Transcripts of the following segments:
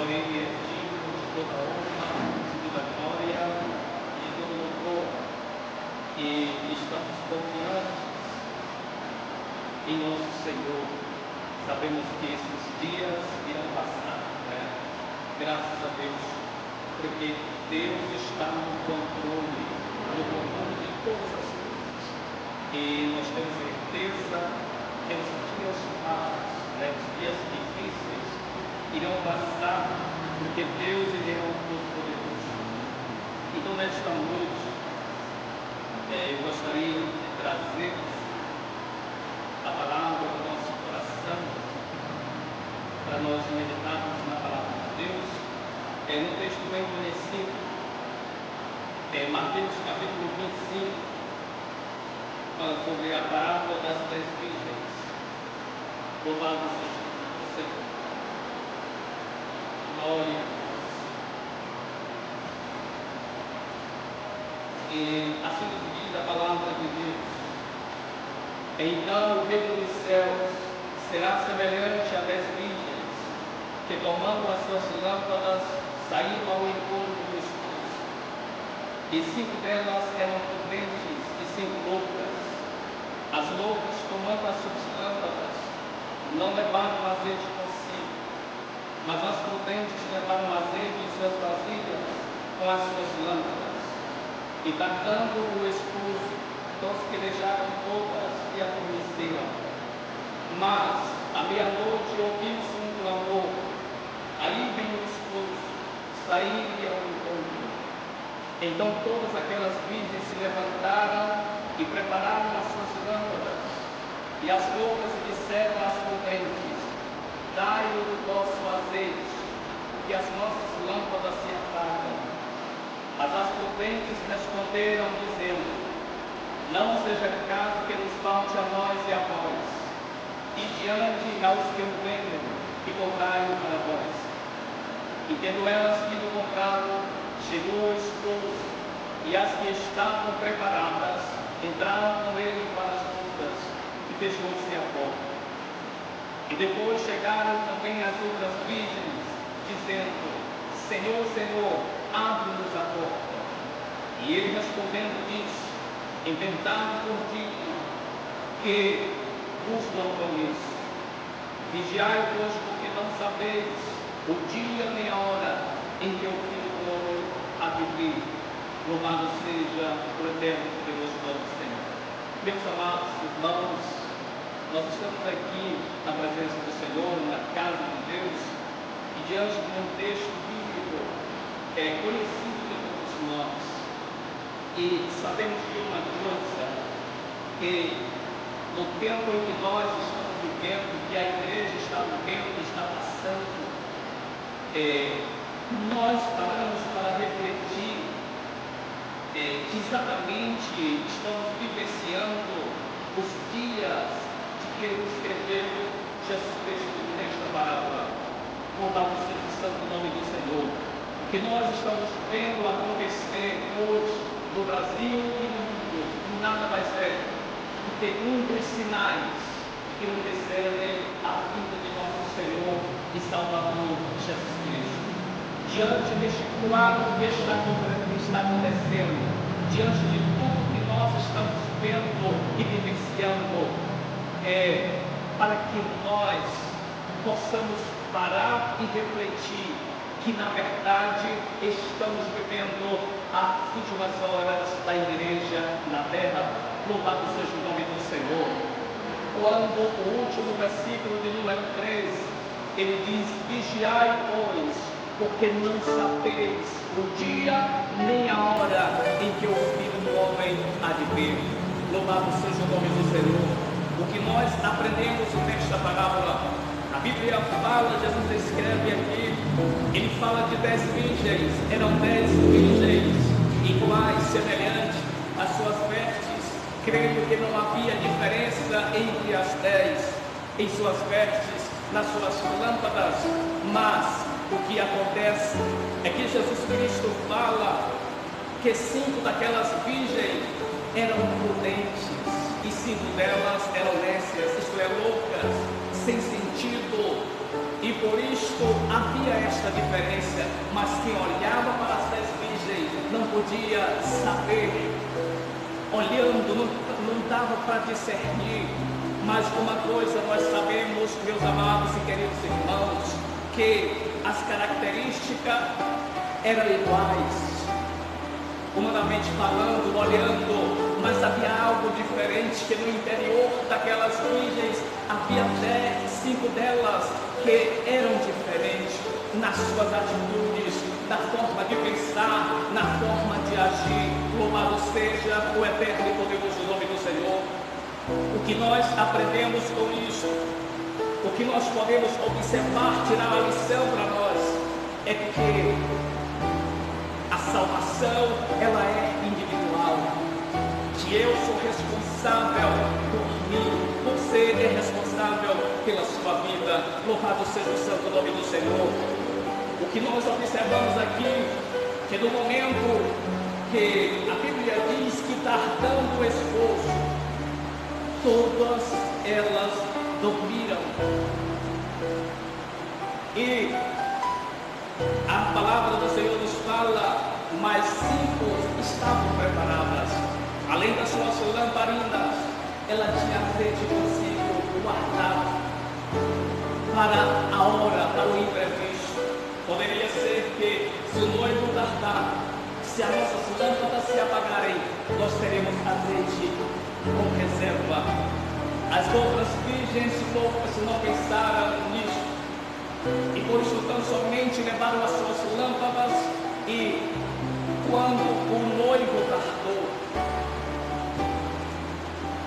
Porém, é digno de toda honra, de toda glória e de todo louvor. E estamos confiantes em nosso Senhor. Sabemos que esses dias irão passar, né? Graças a Deus, porque Deus está no controle de todas as coisas. E nós temos certeza que os dias maus, né, os dias difíceis, irão passar, porque Deus ele é o Todo-Poderoso. Então, nesta noite, eu gostaria de trazer a palavra do nosso coração, para nós meditarmos na palavra de Deus, no texto bem conhecido, Mateus capítulo 25, fala sobre a parábola das 10 virgens. Louvado seja o Senhor. Glória a Deus. E assim nos diz a palavra de Deus. Então o reino dos céus será semelhante a 10 virgens, que tomando as suas lâmpadas, saíram ao encontro do esposo. E 5 delas eram prudentes e 5 loucas. As loucas, tomando as suas lâmpadas, não levaram azeite consigo, mas as prudentes levaram azeite em suas vasilhas com as suas lâmpadas. E tardando o esposo, tosquenejaram todas e adormeceram. Mas, à meia-noite, ouviu-se um clamor. Aí vem o esposo, saíram ao encontro. Então todas aquelas virgens se levantaram e prepararam as suas lâmpadas. E as loucas disseram às prudentes: dai-o do vosso azeite, porque as nossas lâmpadas se apagam. Mas as prudentes responderam, dizendo: não seja caso que nos falte a nós e a vós, e diante aos que o vendem, e comprai-o para vós. E tendo elas ido comprá-lo, chegou o esposo, e as que estavam preparadas entraram com ele para as bodas, e fechou-se a porta. E depois chegaram também as outras virgens, dizendo: Senhor, Senhor, abre-nos a porta. E ele respondendo disse: inventado por digno, que vos não conheço. Vigiai, pois, porque não sabeis o dia nem a hora em que o Filho do Homem há de vir. Louvado seja o eterno e poderoso nome do Senhor. Meus amados irmãos, nós estamos aqui na presença do Senhor, na casa de Deus, e diante de um texto bíblico conhecido de todos nós. E sabemos de uma coisa, que no tempo em que nós estamos vivendo, que a igreja está vivendo, está passando, nós paramos para refletir que exatamente estamos vivenciando os dias de que escreveu Jesus Cristo nesta parábola. Louvado seja o santo nome do Senhor. O que nós estamos vendo acontecer hoje no Brasil e no mundo nada mais é do que um dos sinais que antecedem a vinda de nosso Senhor e Salvador Jesus Cristo. Diante deste quadro que está acontecendo, diante de tudo que nós estamos vendo e vivenciando, para que nós possamos parar e refletir que, na verdade, estamos vivendo as últimas horas da igreja na terra. Louvado seja o nome do Senhor. Quando o último versículo de número 13, ele diz: vigiai, pois, porque não sabeis o dia nem a hora em que o Filho do Homem há de vir. Louvado seja o nome do Senhor. O que nós aprendemos nesta parábola, a Bíblia fala, Jesus escreve aqui, ele fala de 10 virgens, eram 10 virgens iguais, semelhantes às suas vestes, creio que não havia diferença entre as 10 em suas vestes, nas suas lâmpadas, mas o que acontece é que Jesus Cristo fala que 5 daquelas virgens eram prudentes e 5 delas eram nécias, isto é, loucas, sem sentido. E por isto havia esta diferença, mas quem olhava para as 10 virgens não podia saber, olhando não dava para discernir. Mas uma coisa nós sabemos, meus amados e queridos irmãos, que as características eram iguais, humanamente falando, olhando, mas havia algo diferente, que no interior daquelas virgens havia 5 delas que eram diferentes nas suas atitudes, na forma de pensar, na forma de agir. Louvado seja o eterno e poderoso nome do Senhor. O que nós aprendemos com isso, o que nós podemos observar, tirar a lição para nós, é que a salvação, ela é individual, que eu sou responsável por mim, você é responsável pela sua vida. Louvado seja o santo nome do Senhor. O que nós observamos aqui, que no momento que a Bíblia diz que tardando o esforço, todas elas dormiram. E a palavra do Senhor nos fala, mas 5 estavam preparadas. Além das suas lamparinas, ela tinha azeite consigo guardado para a hora, para o imprevisto. Poderia ser que, se o noivo tardar, se as nossas lâmpadas se apagarem, nós teremos azeite com reserva. As outras virgens se não pensaram nisso, e por isso tão somente levaram as suas lâmpadas. E quando o noivo tardou,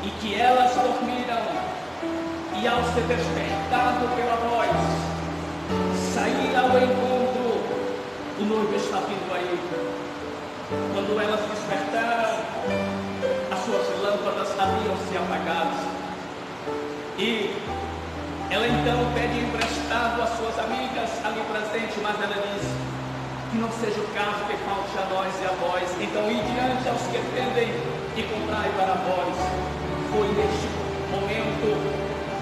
e que elas dormiram, e ao ser despertado pela voz, sair ao encontro, o noivo está vindo aí. Quando elas despertaram, as suas lâmpadas haviam se apagado. E ela então pede emprestado às suas amigas ali presentes, mas ela diz que não seja o caso que falte a nós e a vós. Então, ir diante aos que vendem e comprai para vós. Foi neste momento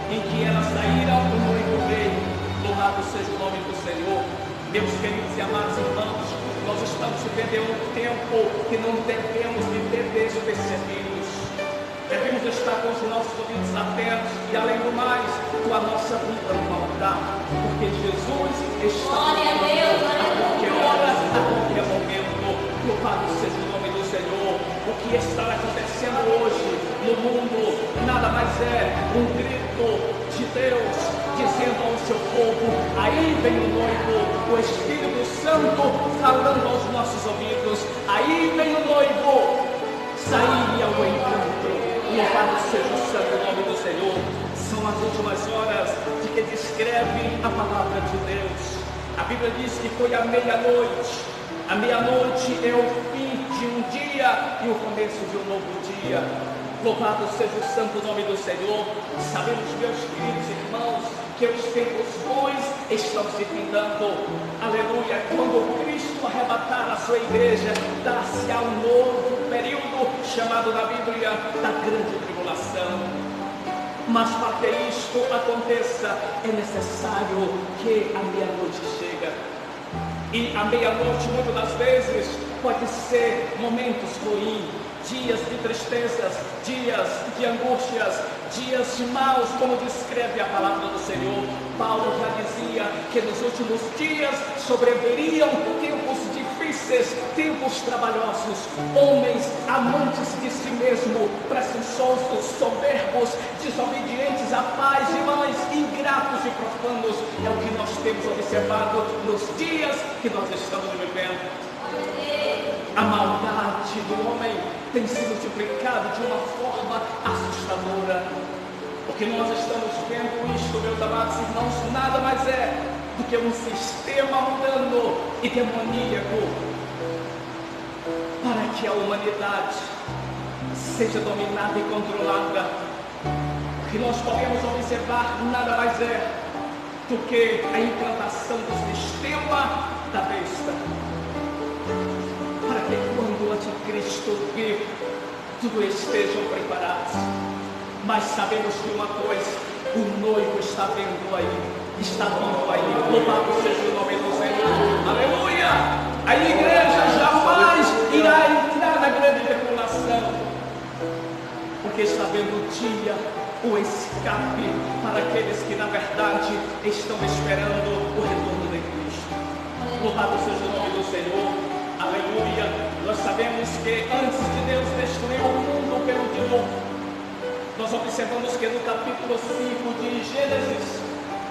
em que elas saíram do noivo veio. Louvado seja o nome do Senhor. Meus queridos e amados irmãos, nós estamos vivendo um tempo que não devemos viver despercebidos. Devemos estar com os nossos ouvidos atentos e, além do mais, com a nossa vida no altar, porque Jesus está glória a Deus, a qualquer hora, a qualquer momento. Louvado seja o nome do Senhor. O que está acontecendo hoje no mundo nada mais é um grito de Deus dizendo ao seu povo: aí vem o noivo, o Espírito Santo falando aos nossos ouvidos: aí vem o noivo, sair ao encontro. Louvado seja o santo nome do Senhor. São as últimas horas de que descreve a palavra de Deus. A Bíblia diz que foi à meia-noite. A meia-noite é o fim de um dia e o começo de um novo dia. Louvado seja o santo nome do Senhor. Sabemos, meus queridos irmãos, que os tempos bons estão se findando. Aleluia. Quando Cristo arrebatar a sua igreja, dá-se a um novo período chamado na Bíblia da grande tribulação. Mas para que isto aconteça, é necessário que a meia-noite chegue. E a meia-noite, muitas das vezes, pode ser momentos ruins, dias de tristezas, dias de angústias, dias maus, como descreve a palavra do Senhor. Paulo já dizia que nos últimos dias sobreviriam tempos difíceis, tempos trabalhosos, homens amantes de si mesmo, presunçosos, soberbos, desobedientes a pais e mães, ingratos e profanos. É o que nós temos observado nos dias que nós estamos vivendo. A maldade do homem tem se multiplicado de uma forma assustadora. O que nós estamos vendo isto, meus amados irmãos, nada mais é do que um sistema mundano e demoníaco para que a humanidade seja dominada e controlada. O que nós podemos observar nada mais é do que a implantação do sistema da besta, para que quando o anticristo vir, tudo estejam preparados. Mas sabemos de uma coisa: o noivo está vindo aí. está vivo aí. Louvado seja o nome do Senhor. Aleluia! A igreja jamais irá entrar na grande tribulação, porque está vendo o dia, o escape para aqueles que na verdade estão esperando o retorno de Cristo. Louvado seja o nome do Senhor. Aleluia. Nós sabemos que antes de Deus destruir o mundo pelo dilúvio, nós observamos que no capítulo 5 de Gênesis,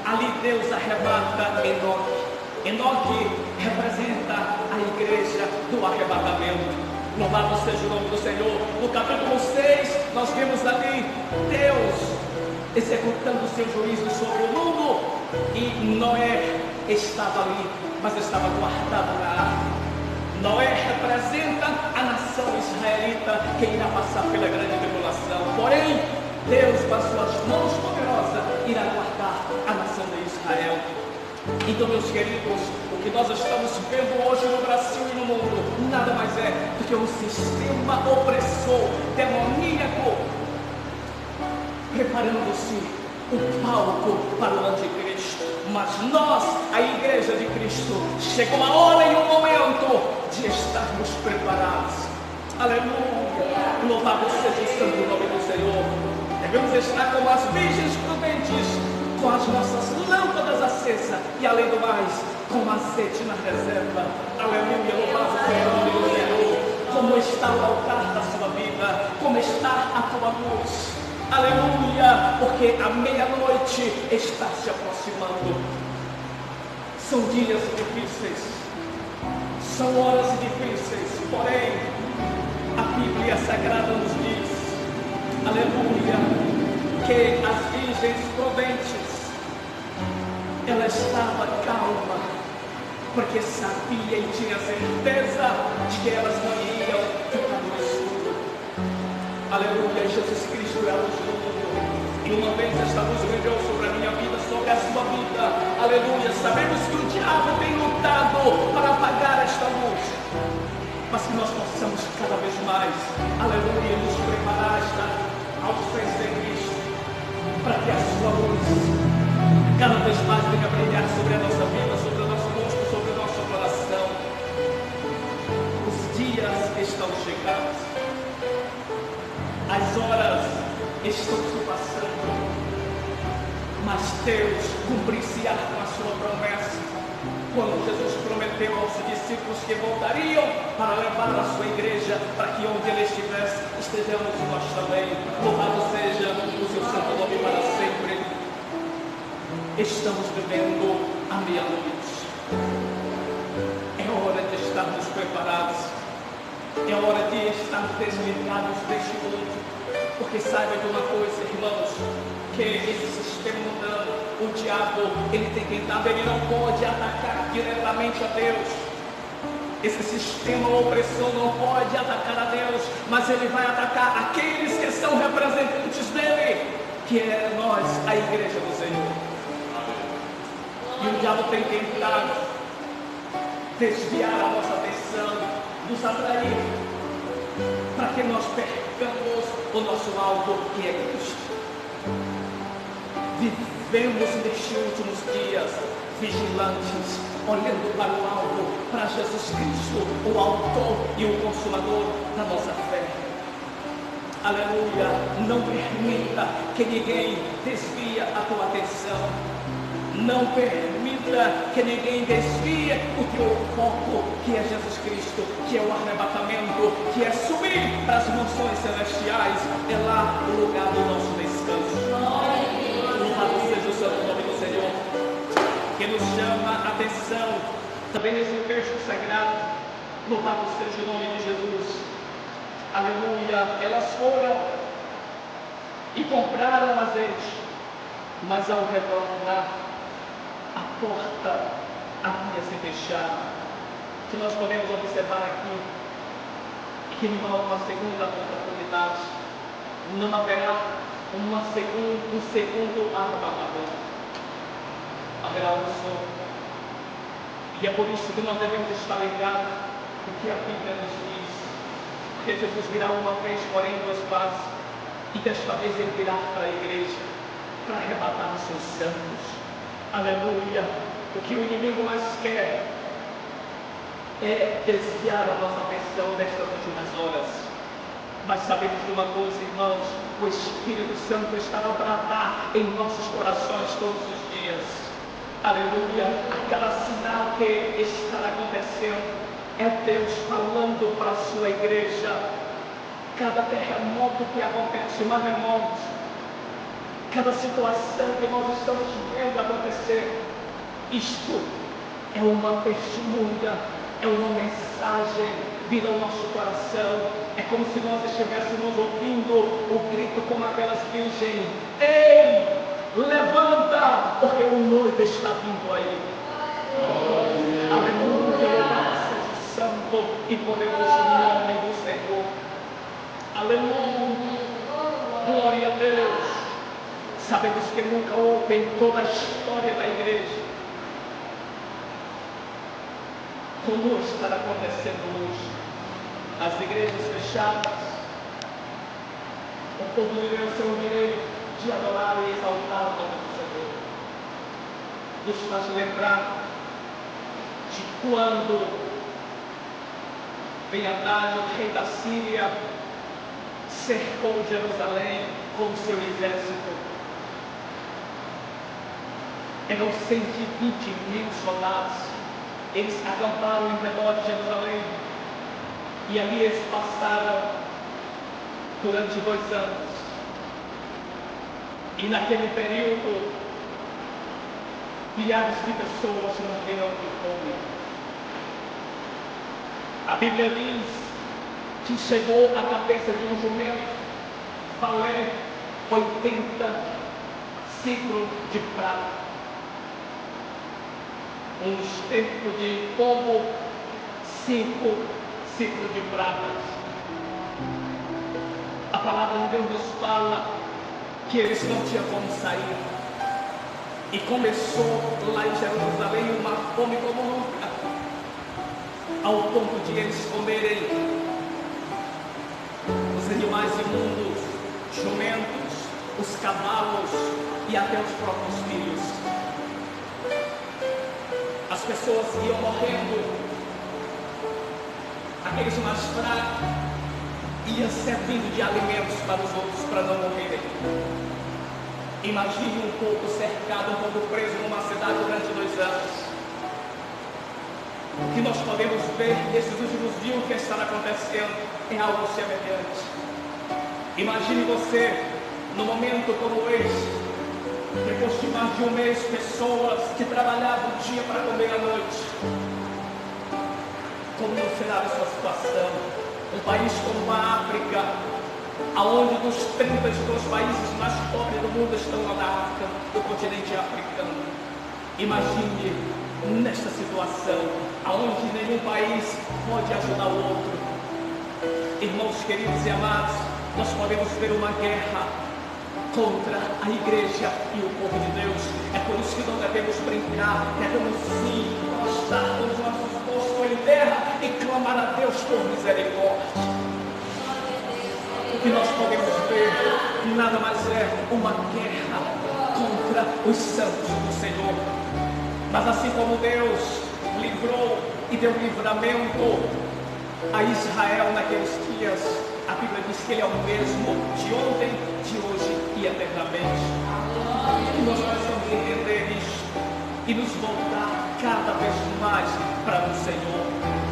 ali Deus arrebata Enoque. Enoque representa a igreja do arrebatamento. Louvado seja o nome do Senhor. No capítulo 6, nós vemos ali Deus executando o seu juízo sobre o mundo, e Noé estava ali, mas estava guardado na arca. Noé representa a nação israelita que irá passar pela grande tribulação. Porém, Deus, com as suas mãos poderosas, irá guardar a nação de Israel. Então, meus queridos, o que nós estamos vendo hoje no Brasil e no mundo nada mais é do que um sistema opressor, demoníaco, preparando-se o palco para o anticristo. Mas nós, a igreja de Cristo, chegou a hora e o momento de estarmos preparados. Aleluia! Louvado seja o santo nome do Senhor. Devemos estar como as virgens prudentes, com as nossas lâmpadas acesas e, além do mais, com azeite na reserva. Aleluia! Louvado seja o nome do Senhor. Como está o altar da sua vida? Como está a tua luz? Aleluia, porque a meia-noite está se aproximando. São dias difíceis, são horas difíceis, porém a Bíblia Sagrada nos diz, aleluia, que as virgens prudentes, ela estava calma, porque sabia e tinha certeza de que elas não iriam ficar no escuro. Aleluia, Jesus Cristo é a luz do mundo. E uma vez esta luz brilhou sobre a minha vida, sobre a sua vida. Aleluia, sabemos que o diabo tem lutado para apagar esta luz, mas que nós possamos cada vez mais, aleluia, nos preparar aos pés de Cristo, para que a sua luz cada vez mais venha brilhar sobre a nossa vida, sobre o nosso rosto, sobre o nosso coração. Os dias estão chegando, as horas estão se passando, mas Deus cumprir-se-á com a sua promessa, quando Jesus prometeu aos discípulos que voltariam para levar a sua igreja, para que onde ele estivesse, estejamos nós também. Louvado seja o seu santo nome para sempre. Estamos vivendo a meia-noite. É hora de estarmos preparados. É hora de estar desligados deste mundo. Porque saiba de uma coisa, irmãos, que esse sistema mundano, o diabo, ele tem tentado, ele não pode atacar diretamente a Deus. Esse sistema opressor não pode atacar a Deus, mas ele vai atacar aqueles que são representantes dele, que é nós, a igreja do Senhor. E o diabo tem tentado desviar a nossa atenção, nos atrair, para que nós percamos o nosso alvo, que é Cristo. Vivemos nestes últimos dias vigilantes, olhando para o alvo, para Jesus Cristo, o autor e o consumador da nossa fé. Aleluia, não permita que ninguém desvie a tua atenção. Não permita que ninguém desvie o teu foco, que é Jesus Cristo, que é o arrebatamento, que é subir para as mansões celestiais. É lá o lugar do nosso descanso. Louvado seja o santo nome do Senhor, que nos chama a atenção também nesse texto sagrado. Louvado seja o nome de Jesus. Aleluia. Elas foram e compraram azeite, mas ao retornar, a porta havia se fechado. Que nós podemos observar aqui que não há uma segunda oportunidade, não haverá um segundo arrebatamento. Haverá um só. E é por isso que nós devemos estar ligados no que a Bíblia nos diz. Porque Jesus virá uma vez, porém duas vezes, e desta vez ele virá para a igreja, para arrebatar os seus santos. Aleluia. O que o inimigo mais quer é desviar a nossa atenção nestas últimas horas. Mas sabemos de uma coisa, irmãos: o Espírito Santo está a bradar em nossos corações todos os dias. Aleluia. A cada sinal que está acontecendo é Deus falando para a sua igreja. Cada terremoto que acontece, maremotos, cada situação que nós estamos vendo acontecer, isto é uma testemunha, é uma mensagem vindo ao nosso coração. É como se nós estivéssemos ouvindo o grito como aquelas virgens: ei, levanta, porque o noivo está vindo aí. Aleluia, louvado seja o santo e poderoso nome do Senhor. Aleluia, glória a Deus. Sabemos que nunca houve em toda a história da igreja como está acontecendo hoje. As igrejas fechadas, o povo de Deus tem o direito de adorar e exaltar o nome do Senhor. Isso faz lembrar de quando Ben-Hadad, o rei da Síria, cercou Jerusalém com o seu exército. Eram 120.000 soldados. Eles acamparam em redor de Jerusalém. E ali eles passaram durante 2 anos. E naquele período, milhares de pessoas morreram de fome. A Bíblia diz que chegou à cabeça de um jumento valer 80 ciclos de prata. Um esterco de pombo, 5 ciclos de prata. A palavra de Deus nos fala que eles não tinham como sair. E começou lá em Jerusalém uma fome como nunca, ao ponto de eles comerem os animais imundos, jumentos, os cavalos e até os próprios filhos. As pessoas iam morrendo, aqueles mais fracos iam servindo de alimentos para os outros para não morrerem. Imagine um povo cercado, um povo preso numa cidade durante 2 anos. O que nós podemos ver nesses últimos dias que está acontecendo é algo semelhante. Imagine você, num momento como este, depois de mais de 1 mês, pessoas que trabalhavam o dia para comer à noite. Como não será a sua situação? Um país como a África, aonde dos 32 países mais pobres do mundo estão lá na África, do continente africano. Imagine nesta situação, aonde nenhum país pode ajudar o outro. Irmãos queridos e amados, nós podemos ver uma guerra contra a igreja e o povo de Deus. É por isso que não devemos brincar, devemos sim prostrar os nossos rostos em terra e clamar a Deus por misericórdia. O que nós podemos ver nada mais é uma guerra contra os santos do Senhor. Mas assim como Deus livrou e deu livramento a Israel naqueles dias, a Bíblia diz que Ele é o mesmo de ontem, de hoje e eternamente. Que nós possamos entender isso e nos voltar cada vez mais para o Senhor.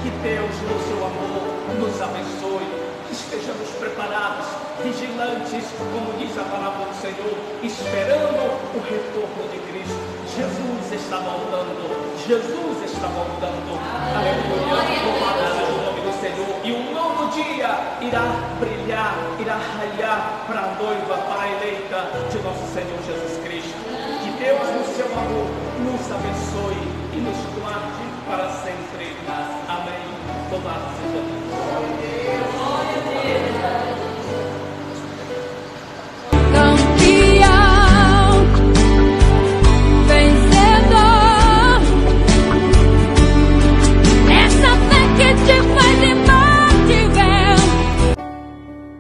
Que Deus, no seu amor, nos abençoe. Que estejamos preparados, vigilantes, como diz a palavra do Senhor, esperando o retorno de Cristo. Jesus está voltando. Jesus está voltando. Aleluia. Louvado seja o nome do Senhor. E um novo dia irá brilhar, irá raiar para a noiva, para a eleita de nosso Senhor Jesus Cristo. Que Deus, no seu amor, nos abençoe e nos guarde para sempre. Amém. Louvado seja